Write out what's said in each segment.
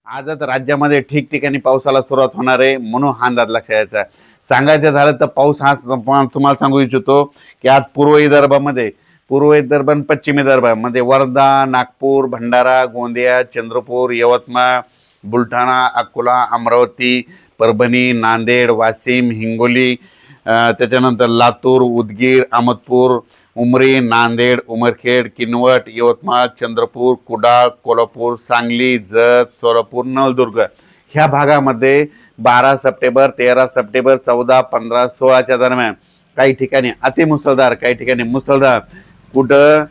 आजच राज्यामध्ये ठिकठिकाणी पावसाला सुरुवात होणार आहे, म्हणून हा अंदाज लक्षात घ्यायचा. सांगायचं झालं तर पाऊस हा तुम्हाला सांगू इच्छितो की आज पूर्व विदर्भ आणि पश्चिम विदर्भामध्ये वर्धा, नागपूर, भंडारा, गोंदिया, चंद्रपूर, यवतमाळ, बुलढाणा, अकोला, अमरावती, परभणी, नांदेड, वाशिम, हिंगोली, त्याच्यानंतर लातूर, उदगीर, अहमदपूर, उमरी, नांदेड, उमरखेड, किनवट, यवतमाळ, चंद्रपूर, कुडाळ, कोल्हापूर, सांगली, जत, सोलापूर, नळदुर्ग ह्या भागामध्ये 12 सप्टेंबर, 13 सप्टेंबर, 14, 15, 16च्या दरम्यान काही ठिकाणी अतिमुसळधार, काही ठिकाणी मुसळधार, कुठं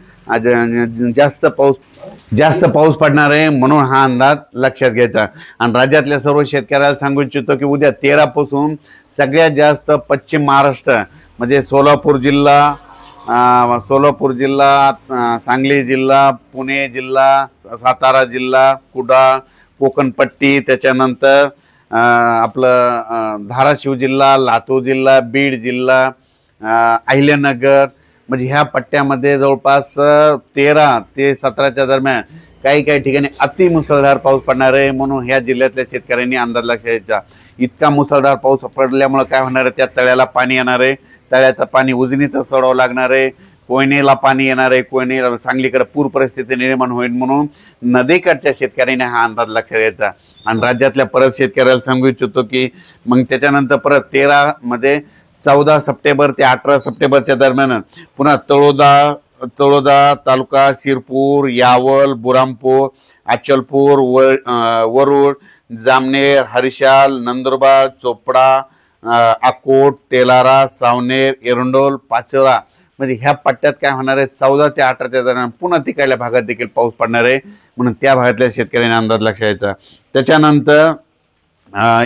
जास्त पाऊस पडणार आहे, म्हणून हा अंदाज लक्षात घ्यायचा. आणि राज्यातल्या सर्व शेतकऱ्याला सांगू इच्छितो की उद्या 13 पासून सगळ्यात जास्त पश्चिम महाराष्ट्र म्हणजे सोलापूर जिल्हा, सांगली जिल्हा, पुणे जिल्हा, सातारा जिल्हा, कुडाळ, कोकणपट्टी, त्याच्यानंतर आपलं धाराशिव जिल्हा, लातूर जिल्हा, बीड जिल्हा, अहिल्यानगर म्हणजे ह्या पट्ट्यामध्ये जवळपास 13 ते 17च्या दरम्यान काही ठिकाणी अतिमुसळधार पाऊस पडणार आहे, म्हणून ह्या जिल्ह्यातल्या शेतकऱ्यांनी अंदाज लक्षात घ्यायचा. इतका मुसळधार पाऊस पडल्यामुळे काय होणार आहे, त्या तळ्याला पाणी येणार आहे, तळ्याचं पाणी उजनीचं सोडावं लागणार आहे, कोयनेला पाणी येणार आहे, सांगलीकडे पूर परिस्थिती निर्माण होईल, म्हणून नदीकडच्या शेतकऱ्यांनी हा अंदाज लक्षात घ्यायचा. आणि राज्यातल्या परत शेतकऱ्याला सांगू इच्छितो की मग त्याच्यानंतर परत 13 मध्ये 14 सप्टेंबर ते 18 सप्टेंबरच्या दरम्यान पुन्हा तळोदा तालुका, शिरपूर, यावल, बुरामपूर, अचलपूर, वरुड, जामनेर, हरिशाल, नंदुरबार, चोपडा, अकोट, तेलारा, सावनेर, एरंडोल, पाचोरा म्हणजे ह्या पट्ट्यात काय होणार आहे, 14 ते 18च्या दरम्यान पुन्हा तिकडल्या भागात देखील पाऊस पडणार आहे, म्हणून त्या भागातल्या शेतकऱ्यांनी अंदाज लक्षात घ्यायचा. त्याच्यानंतर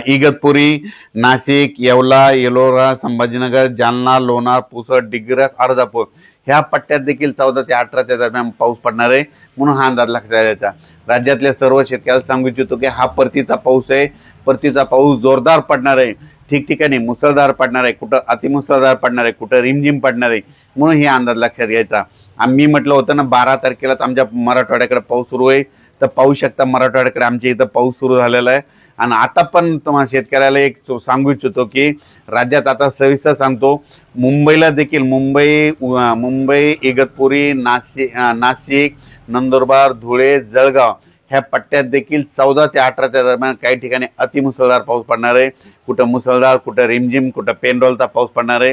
इगतपुरी, नाशिक, येवला, येलोरा, संभाजीनगर, जालना, लोणार, पुसद, डिग्रस, अर्धापूर ह्या पट्ट्यात देखील 14 ते 18च्या दरम्यान पाऊस पडणार आहे, म्हणून हा अंदाज लक्षात घ्यायचा. राज्यातल्या सर्व शेतकऱ्याला सांगू इच्छितो की हा परतीचा पाऊस आहे, परतीचा पाऊस जोरदार पडणार आहे, ठिकठिकाणी मुसळधार पडणार आहे, कुठं अतिमुसळधार पडणार आहे, कुठं रिमझिम पडणार आहे, म्हणून हे अंदाज लक्षात घ्यायचा. आम्ही म्हटलं होतं ना 12 तारखेलाच आमच्या मराठवाड्याकडे पाऊस सुरू आहे, तर पाहू शकता मराठवाड्याकडे आमच्या इथं पाऊस सुरू झालेला आहे. आणि आता पण तुम्हाला शेतकऱ्याला एक सांगू इच्छितो की राज्यात आता सविस्तर सांगतो, मुंबईला देखील मुंबई, इगतपुरी, नाशिक, नंदुरबार, धुळे, जळगाव ह्या पट्ट्यात देखील 14 ते 18च्या दरम्यान काही ठिकाणी अतिमुसळधार पाऊस पडणार आहे, कुठं मुसळधार, कुठं रिमझिम, कुठं पेनरोलचा पाऊस पडणार आहे.